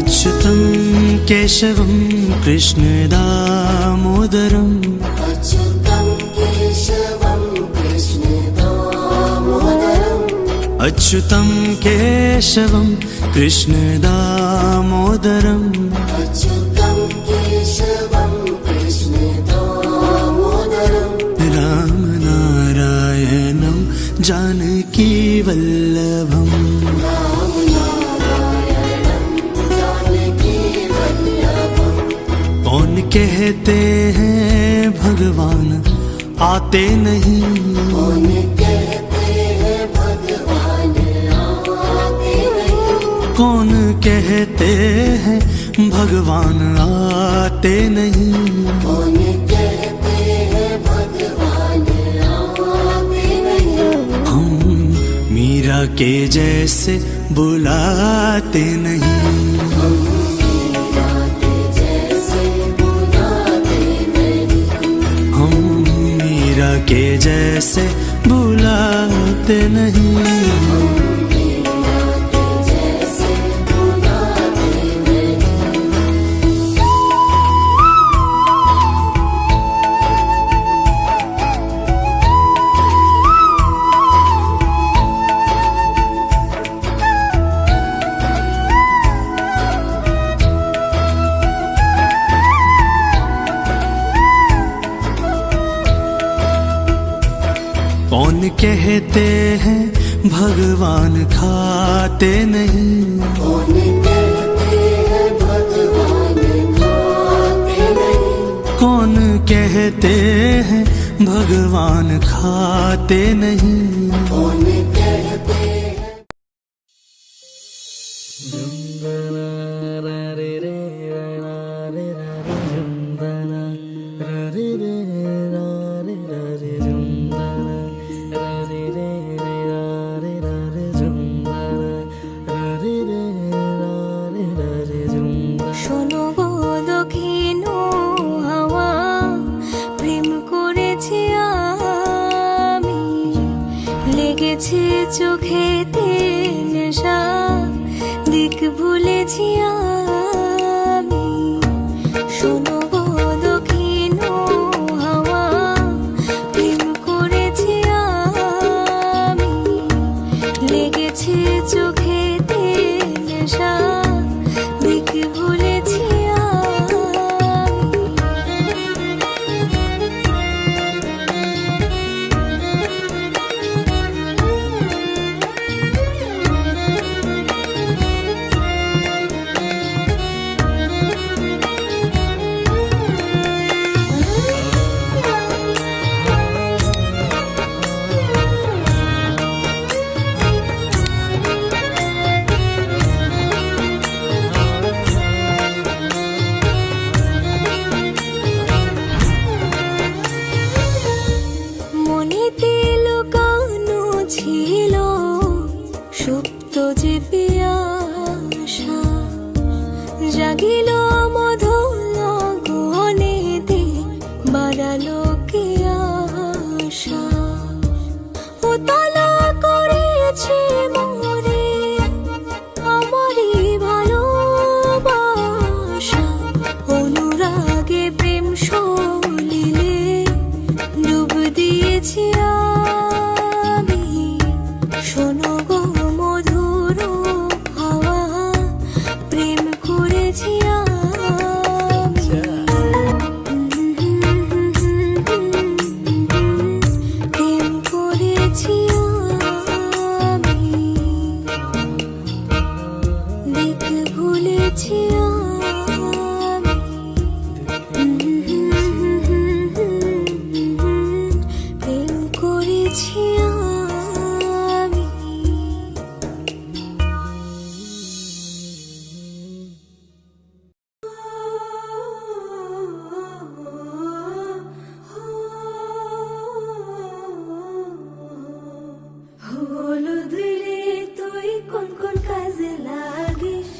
अच्युतं केशवं कृष्णदामोदरम् अच्युतं केशवं कृष्णदामोदरम् अच्युतं केशवं कृष्णदामोदरम् अच्युतं केशवं कृष्णदामोदरम् रामनारायणं जानकीवल्लभम् कौन कहते हैं भगवान आते नहीं, कौन कहते हैं भगवान आते नहीं, कौन कहते हैं भगवान आते नहीं। कौन कहते हैं भगवान आते नहीं। हम मीरा के जैसे बुलाते नहीं, के जैसे बुलाते नहीं। कौन कहते हैं भगवान खाते नहीं, कौन कहते हैं भगवान खाते नहीं, कौन कहते हैं भगवान खाते नहीं। कौन कहते हैं। শোনো গো দক্ষিণ হাওয়া, প্রেম করেছি আমি, লেগেছে চোখেতে নেশা, দিক ভুলেছি আমি। শোনো গো দক্ষিণ হাওয়া, প্রেম করেছি আমি, লেগেছে চোখেতে নেশা, দিক ভুলেছি মনেতে লুকানো ছিল সুপ্ত যে পিয়াসা, জাগিল মধুর গহনেতে বাড়ালো কে আশা। উতলা করেছে মোরে আমারই ভালোবাসা, অনুরাগে প্রেম সলিলে ডুব দিয়েছি আমি। শোনো গো মধুর হাওয়া, প্রেম করেছি আমি। প্রেম করেছি আমি, দিক ভুলেছি আমি। প্রেম করেছি আমি। হলুদ রে তুই কোন কোন কাজে লাগিস,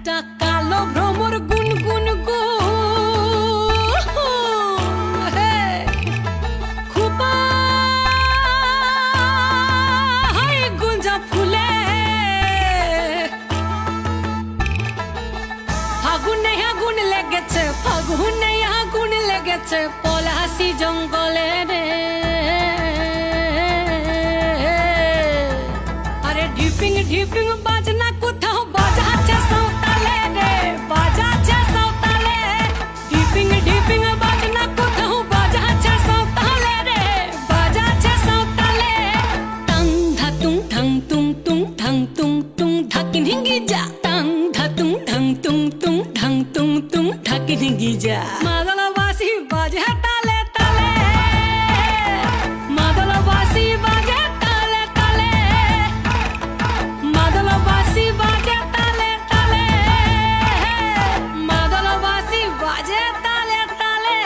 একটা কালো ভ্রমর গুনগুন গো খুবা হাই গুঞ্জা ফুলে ফাগুনে আগুন লেগেছে পলাশি জঙ্গলে রে আরে ঢিপিং ঢিপিং বাজনা কোথাও বাজাচ্ছে সাঁওতালে রে বাজাচ্ছে সাঁওতালে ঢিপিং ঢিপিং বাজনা কোথাও বাজাচ্ছে সাঁওতালে রে বাজাচ্ছে সাঁওতালে টাং ধাতুং ঠাং তুং তুং ঠাং তুং তুং ধাকিন হিঙ্গি যা টাং ধাতুং ঠাং তুং তুং ঠাং তুং তুং ধাকিন হিঙ্গি যা মাদলবাসী বাজে তালে তালে মাদলবাসী বাজে তালে তালে মাদলবাসী বাজে তালে তালে মাদলবাসী বাজে তালে তালে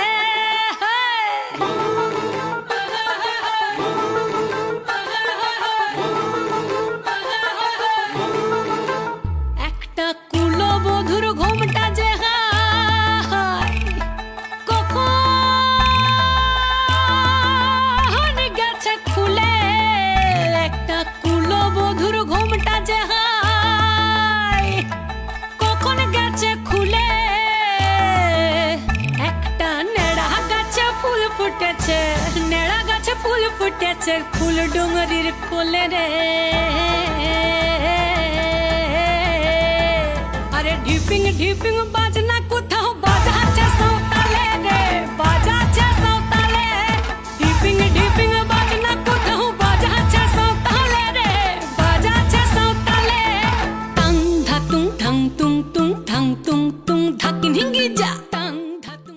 একটা কুলবধূর ঘোমটা যে হায় কখন গেছে খুলে একটা কুলবধূর ঘোমটা যে হায় কখন গেছে খুলে একটা নেড়া গাছে ফুল ফুটেছে নেড়া গাছে ফুল ফুটেছে ফুল ডুঙরির কোলে রে আরে ঢিপিং ঢিপিং বাজনা কোথাও বাজাচ্ছে সাঁওতালে রে বাজাচ্ছে সাঁওতালে ঢিপিং ঢিপিং বাজনা কোথাও বাজাচ্ছে সাঁওতালে রে বাজাচ্ছে সাঁওতালে টাং ধাতুং ঠাং তুং তুং ঠাং তুং তুং ধাকিন হিঙ্গি যা টাং ধাতুং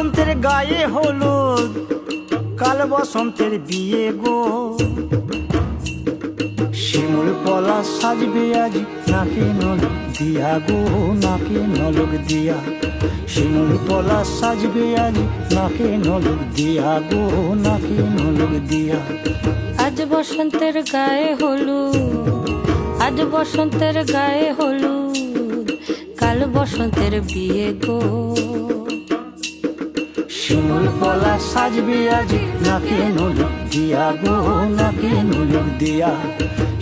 বসন্তের গায়ে হলুদ, কাল বসন্তের বিয়ে গো। শিমুল পলা সাজবে আজ নাকে নলক দিয়া গো, নাকে নলক দিয়া। শিমুল পলা সাজবে আজ নাকে নলক দিয়া গো, নাকে নলক দিয়া। আজ বসন্তের গায়ে হলুদ, আজ বসন্তের গায়ে হলুদ, কাল বসন্তের বিয়ে গো। শিমুল পলা সাজবে আজ নাকে নলক দিয়া গো, নাকে নলক দিয়া।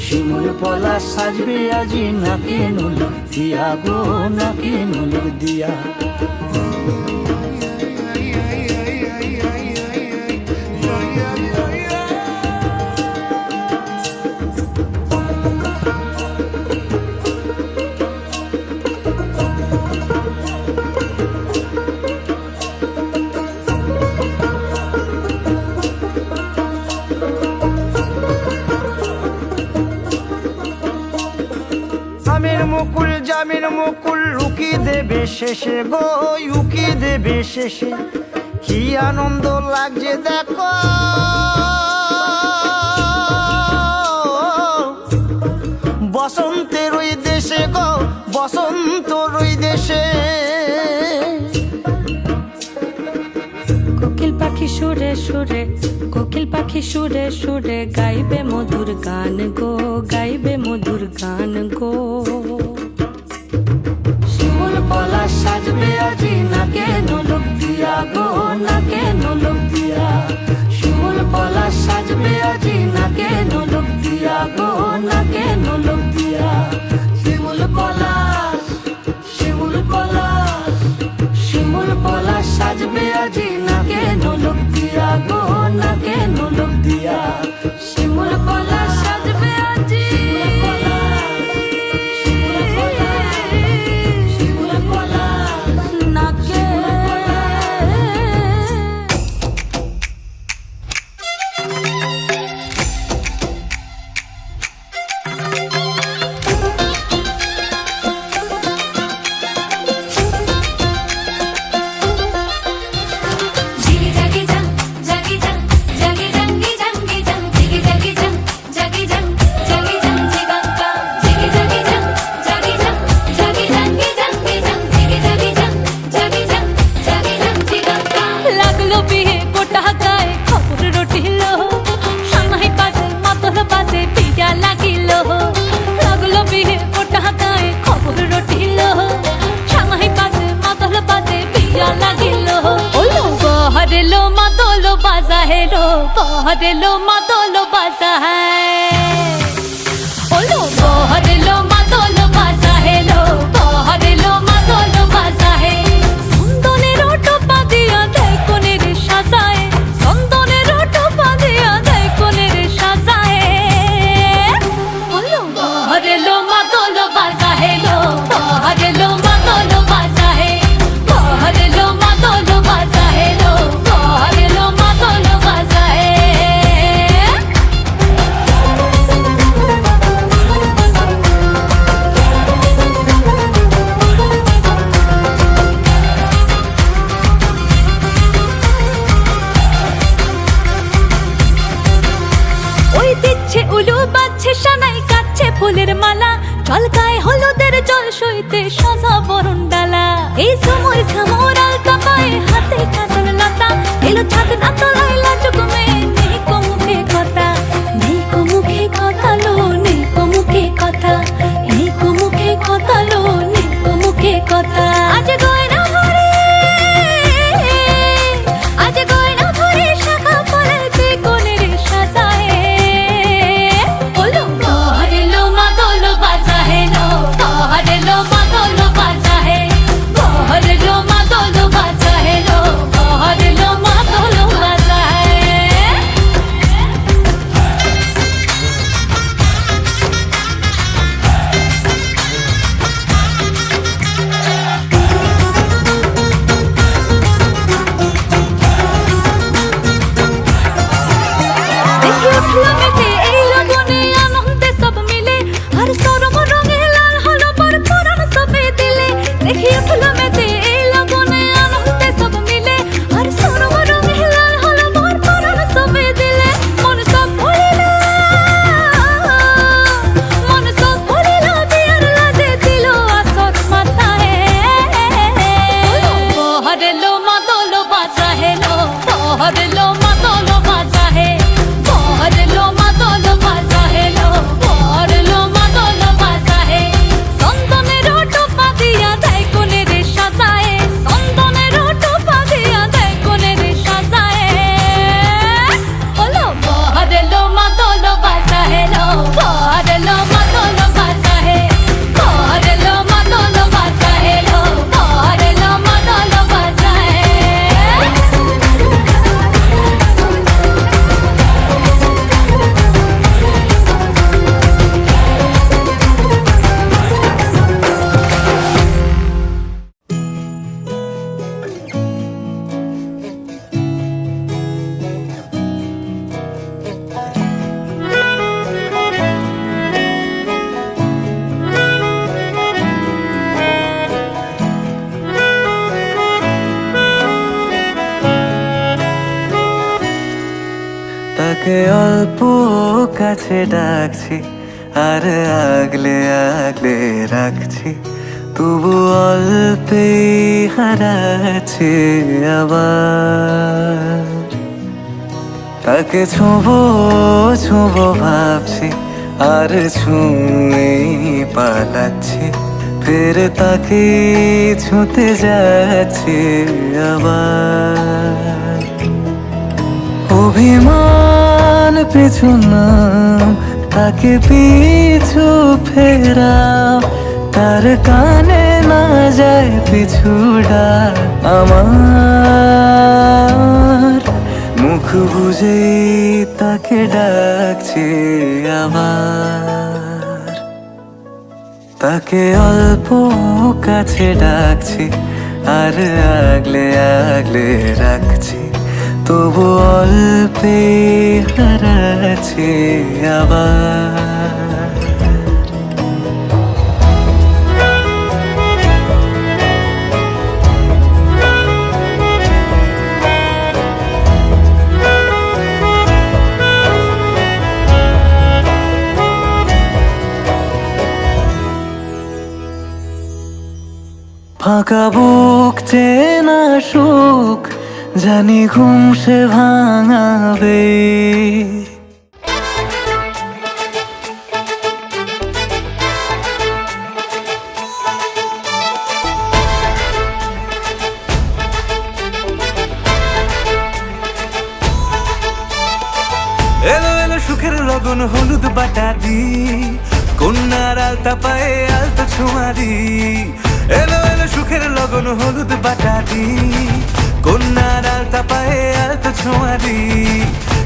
শিমুল পলা সাজবে আজ নাকে নলক দিয়া গো, নাকে নলক দিয়া। আমের মুকুল জামের মুকুল লুকি দেবে শেষে গো, উকি দেবে শেষে। কি আনন্দ লাগছে দেখো, বসন্তের ওই দেশে গো, বসন্তর ওই দেশে। কোকিল পাখি সুরে সুরে, কোকিল পাখি সুরে সুরে গাইবে মধুর গান গো, গাইবে মধুর গান গো। শিমুল পলা সাজবে আজি নাকে নলক দিয়া গো, নাকে নলক দিয়া। শিমুল পলা সাজবে আজি নাকে নলক দিয়া গো, নাকে নলক দিয়া। শিমুল পলাশ, শিমুল পলাশ, শিমুল পলাশ সাজবে আজি নাকে নলক দিয়া গো, নাকে নলক দিয়া। শিমুল পলা সাজবে আজি, শিমুল পলাশ। নাকে। জিগি জাগি জাং জাগি জাং জাগি জাঙ্গি জাঙ্গি জাং জিগি জাগি জাং জাগি জাং জাগি জাং জিগাঙ্গা জিগি জাগি জাং জাগি জাং জাগি জাঙ্গি জাঙ্গি জাং জিগি জাগি জাং জাগি জাং জাগি জাং জিগাঙ্গা লাগলো বিয়ে গোটা গায়ে খবর রটিল, সানাই পাশে মাতল পাশে পিয়া লাগিল। লাগলো বিয়ে গোটা গায়ে খবর রটিল, সানাই পাশে মাতল পাশে পিয়া লাগিল। ওলো বহরেলো মাতল বাজা হেলো, বহরেলো মাতল বাজা হ্যায়। ওলো বহরেলো মাতল বাজা হেলো, বহরেলো মাতল বাজা হে। চন্দনের টোপা দিয়া দেয় কোনের সাজায়, চন্দনের টোপা দিয়া দেয় কোনের সাজায়। ওলো বহরেলো মাতল বাজা হেলো, বহরেলো মাতল বাজা হে। বহরেলো মাতল বাজা হেলো, বহরেলো মাতল বাজা হে। ওই দিচ্ছে উলু বাজছে সানাই কাচ্ছে ফুলের মালা, জল গায়ে হলুদের জল সইতে সাজা বরণ ডালা। এই সময় সামরাল কাপায় হাতে কাজল লতা, এলো ছাদ না তলায় লাজুক মেয়ে, নেই কো মুখে কথা, নেই কো মুখে কথা লো, নেই কো মুখে কথা, নেই কো মুখে কথা লো, নেই কো মুখে কথা। আজ গয়না ভরে, আজ গয়না ভরে শাখা পলাতে কোনের সাজায়। ওলো বহরেলো মাতল বাজা হেলো, বহরেলো মাতল বাজা হে। বহরেলো মাতল বাজা হেলো, বহরেলো মাতল বাজা হে। তাকে অল্প কাছে ডাকছি আর আগলে আগলে রাখছি, তবু অল্পেই হারাচ্ছে আবার। তাকে ছোঁবো ছোঁবো ভাবছি আর ছুঁয়েই পালাচ্ছি, ফের তাকে ছুঁতে যাচ্ছে আবার। অভিমান পিছু নাম, তাকে পিছু ফেরাও, তার কানে না যায় পিছুডা আমার। মুখ বুঝেই তাকে ডাকছি আবার। তাকে অল্প কাছে ডাকছি আর আগলে আগলে রাখছি, তবু অল্পে হারাচ্ছি আবার। ফাঁকা বুক চেনা সুখ জানি ঘুম সে ভাঙাবে, এলো এলো সুখের লগন হলুদ বাটা দি, কন্যার আলতা পায়ে আলতা ছোঁয়া দি। এলো এলো সুখের লগন হলুদ বাটা দি, কন্যার আলতা পায়ে আলতা ছোঁয়া দি।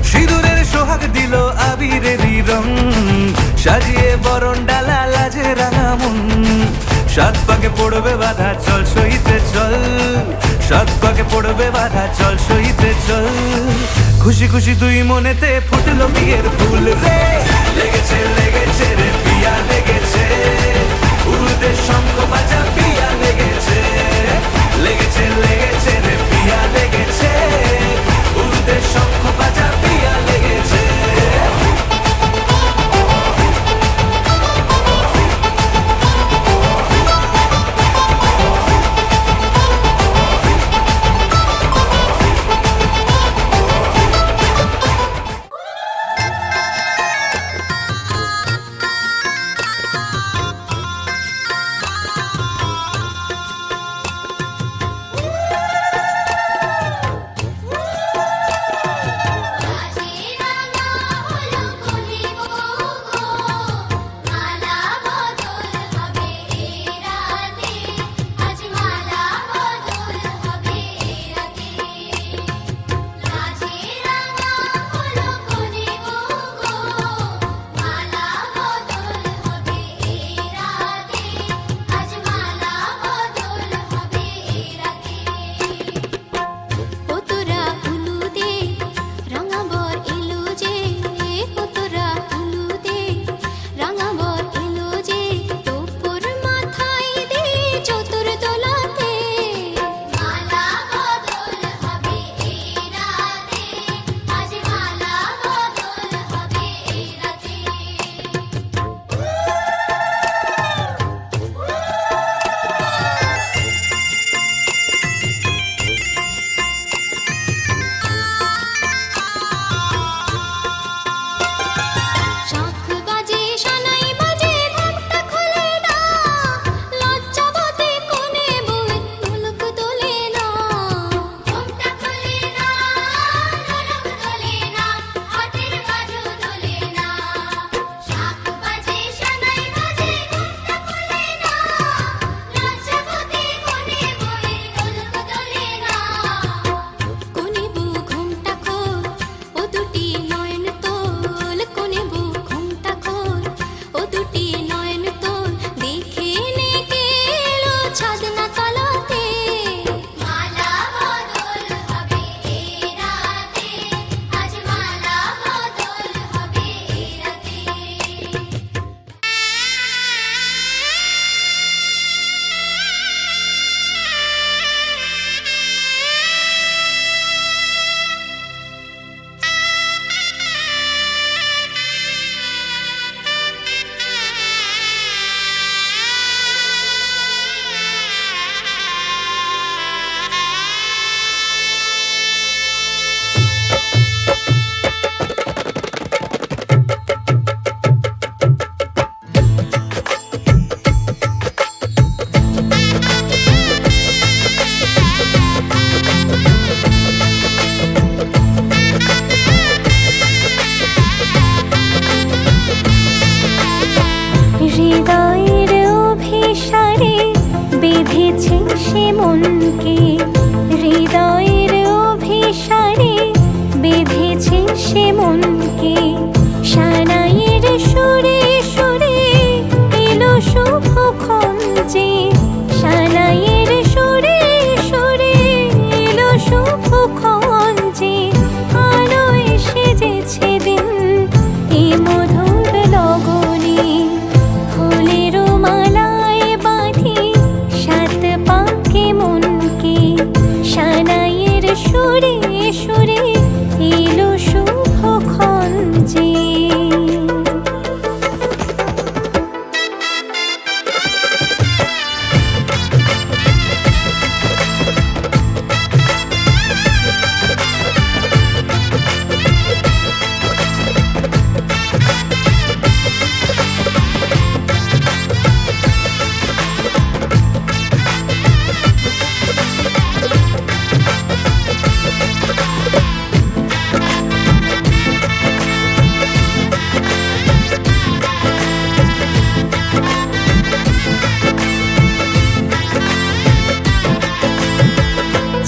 সিঁদুরের সোহাগ দিল আবিরেরই রং, সাজিয়ে বরণ ডালা লাজে রাঙা মন। সাত পাকে পড়বে বাধা চল সইতে চল, সাত পাকে পড়বে বাধা চল সইতে চল। খুশি খুশি দুই মনেতে ফুটলো বিয়ের ফুল রে, লেগেছে লেগেছে রে পিয়া লেগেছে, উড়ুতে শঙ্খ বাজা পিয়া লেগেছে, লেগেছে লেগেছে রে পিয়া লেগেছে, উড়ুতে শঙ্খ বাজা পিয়া লেগেছে। হৃদয়ের অভিসারে বেঁধেছে সে মনকে, হৃদয়ের অভিসারে বেঁধেছে সে মনকে। সানাইয়ের সুরে সুরে এলো শুভক্ষণ যে, সানাইয়ের সুরে সুরে এলো শুভক্ষণ যে। আলোয় সেজেছে দিন এ মধুর লগনে, ফুলের মালায় বাঁধি সাত পাকে মনকে। সানাইয়ের সুরে সুরে এলো শুভক্ষণ যে।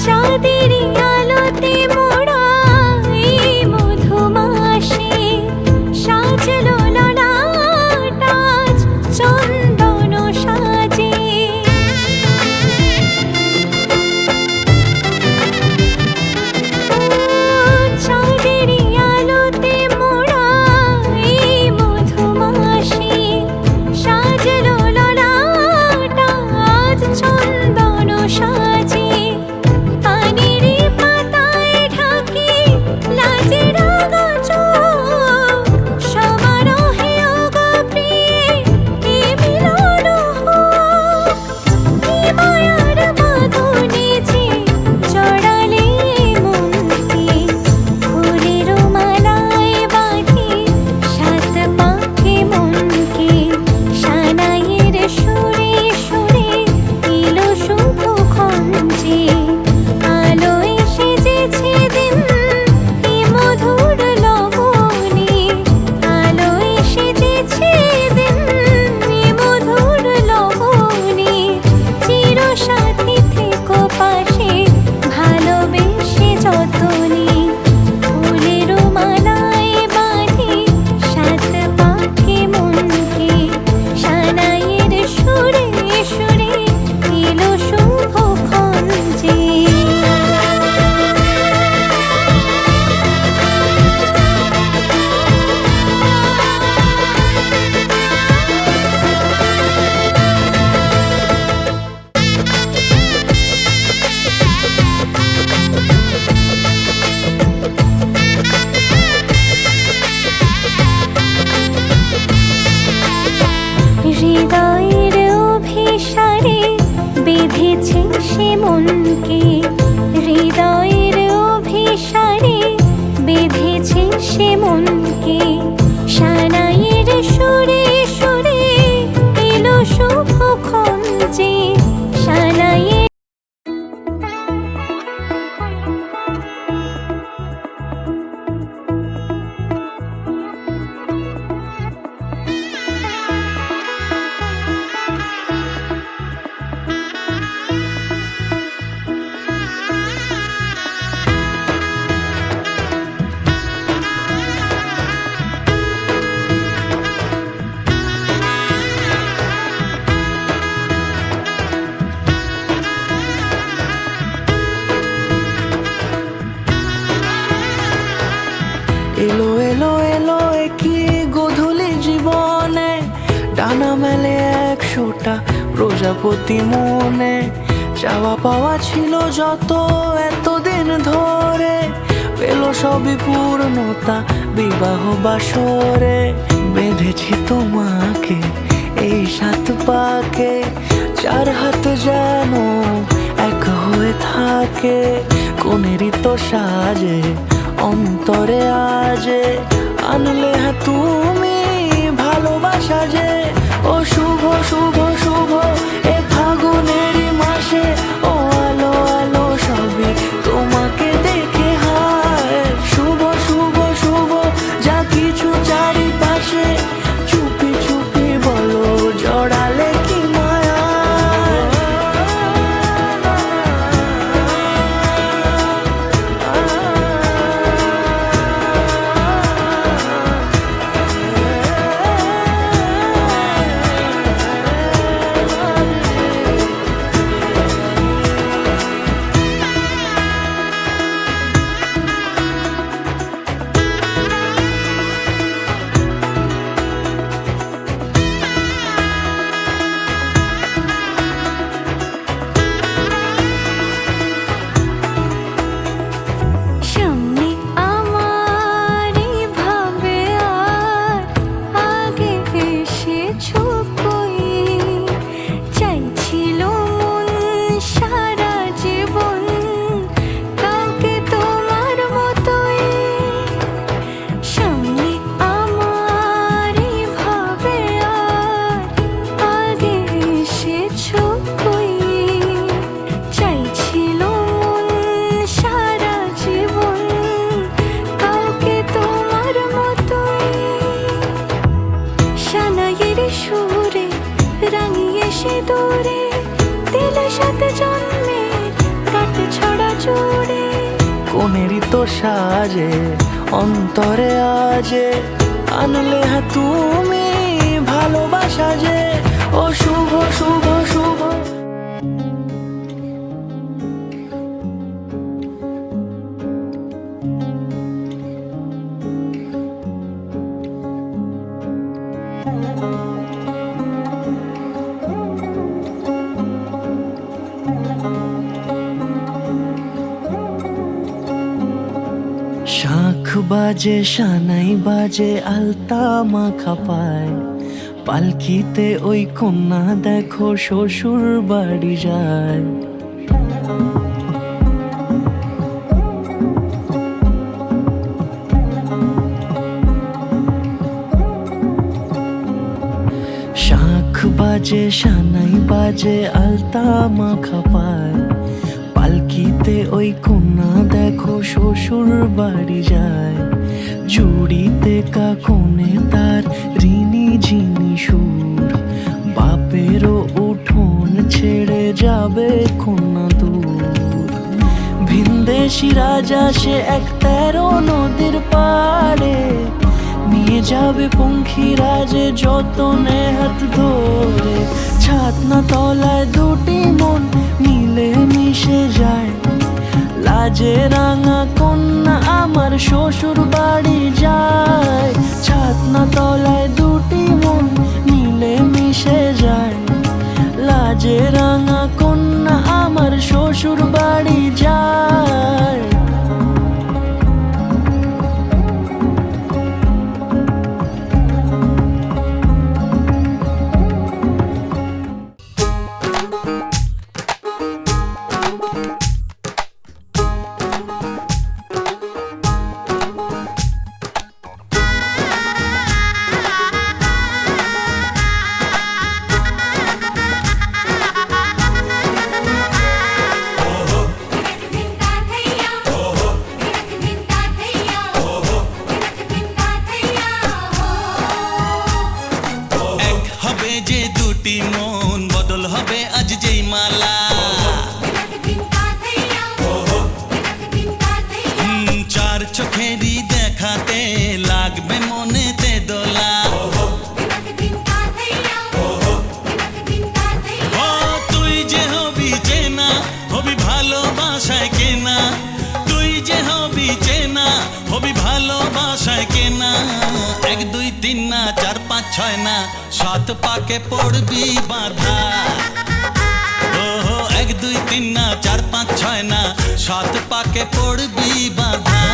চাঁদের আলোতে মোড়া এই মধুমাসে সাজলো ললাট আজ চন্দন সাজে। চাঁদের আলোতে মোড়া এই মধুমাসে সাজলো ললাট আজ চন্দন সাজে। পানির পাতায় ঢাকি লাজের আগা চোখ, সমারোহে ওগো প্রিয়ে এ মিলন হোক। কি মায়ার বাঁধনে যে জড়ালে মনকে, ফুলের মালায় বাঁধি সাত পাকে মনকে। সানাইয়ের সুরে সুরে এলো শুভক্ষণ যে, আলোয় সেজেছে দিন এ মধুর লগনে, আলোয় সেজেছে দিন এ মধুর লগনে। চিরসাথী থেকো পাশে ভালোবেসে যতনে, ফুলের মালায় বাঁধি সাত পাকে মনকে। সানাইয়ের সুরে সুরে এলো শুভক্ষণ যে। হৃদয়ের অভিসারে বেঁধেছে সে মনকে, হৃদয়ের অভিসারে বেঁধেছে সে মনকে। সানাইয়ের সুরে সুরে এলো শুভক্ষণ যে, সানাইয়ের এলো এলো এলো কি গধূলি জীবনে, ডানা মেলে 100টা প্রজাপতি মনে। চাওয়া পাওয়া ছিল যত এতদিন ধরে, পেল সবই পূর্ণতা বিবাহ বাসরে। বেঁধেছি তোমাকে এই সাত পাকে, চার হাত যেন এক হয়ে থাকে। কোনেরই তো সাজে অন্তরে আজে, আনলে তুমি ভালোবাসা যে। ও শুভ শুভ শুভ এ ফাগুনেরই মাসে, ও আলো আলো সবই তোমাকে দেখে হায়। শুভ শুভ শুভ যা কিছু চারিপাশে, চুপি চুপি বলো জড় সিঁদুরে দিলে সাত জন্মের কাট ছড়া জুড়ে। কোনেরই তো সাজে অন্তরে আজে আনলে হ্যাঁ তুমি ভালোবাসা যে ও শুভ শুভ শুভ। শাঁখ বাজে সানাই বাজে আলতা মাখা পায় পালকিতে ওই কন্যা দেখো শ্বশুর বাড়ি যায়। শাঁখ বাজে সানাই বাজে আলতা মাখা পায় পালকিতে ওই কন্যা দেখো শ্বশুর বাড়ি যায়। জুড়িতে কাকনে তার ঋণী ঝিনি সুর বাপেরও উঠোন ছেড়ে যাবে কন্যা দূর। ভিনদেশি রাজা সে এক 13 নদীর পাড়ে নিয়ে যাবে পঙ্খী রাজে যতনে হাত ধরে। ছাতনা তলায় দুটি মন মিলে মিশে যায় লাজে রাঙা কন্যা আমার শ্বশুর বাড়ি যায়। ছাতনা তলায় দুটি মন মিলে মিশে যায় লাজে রাঙা কন্যা আমার শ্বশুর বাড়ি যায়। চোখেরই দেখাতে লাগবে মনেতে দোলা। ও তুই যে হবি চেনা হবি ভালোবাসায় কেনা, তুই যে হবি চেনা হবি ভালোবাসায় কেনা। 1 2 3 না 4 5 6 না 7 পাকে পড়বি বাঁধা। ও 1 2 3 না 4 5 6 না 7 পাকে পড়বি বাঁধা।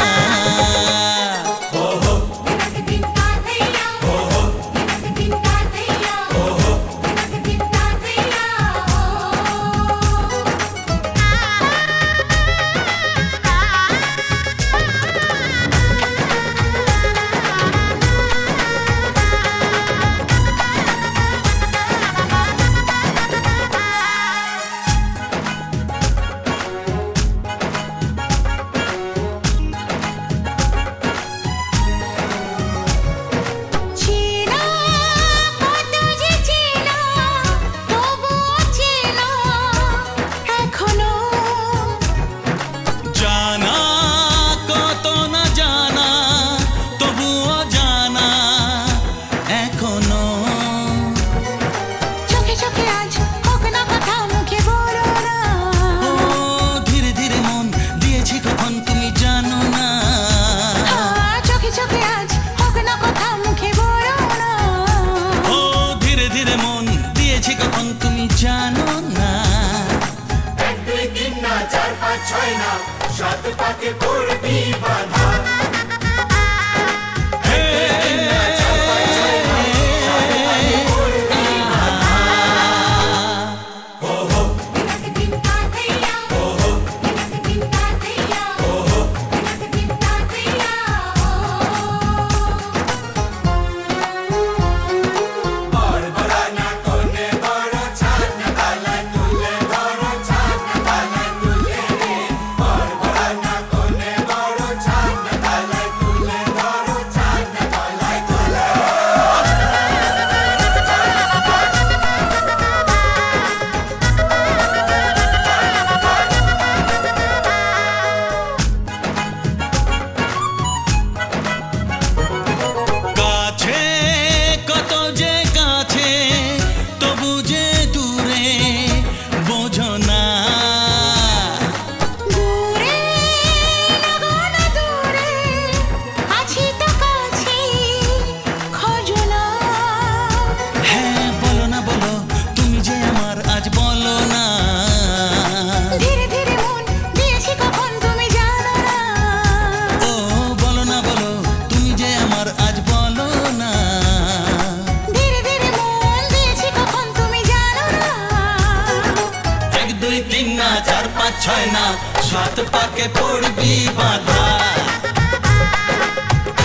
ছয় না সাত পাকে পড়বি বাধা।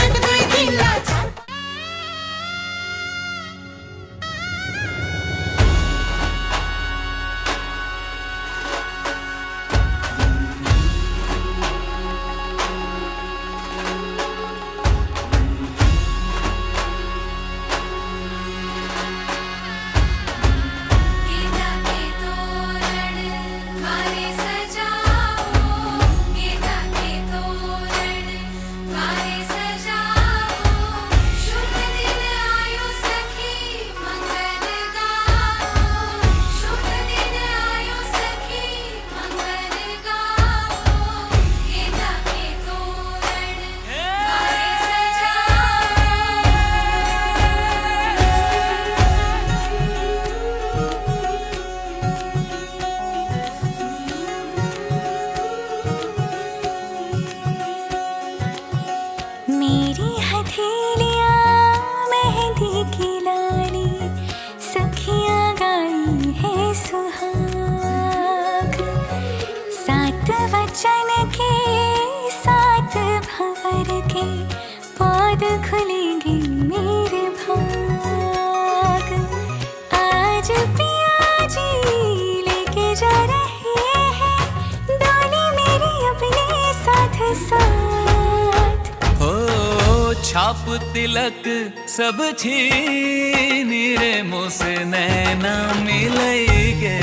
এক দুই তিন না চার गीता के तोरण मारे सजाओ गीता के तोरण मारे सजाओ शुभ दिन आयो सखी मंगल गाओ शुभ दिन आयो सखी मंगल गाओ गीता के तोरण मारे सजाओ मेरी हथेलियाँ मेहंदी की लाड़ी सखियाँ गाई है सुहाग सात वचन के सात भंवर के पौध खुलेंगे मेरे भाग आज पिया जी लेके जा रहे हैं डोली मेरी अपने साथ साथ हो छाप तिलक सब छीनी रे मुझसे नैना मिलई गे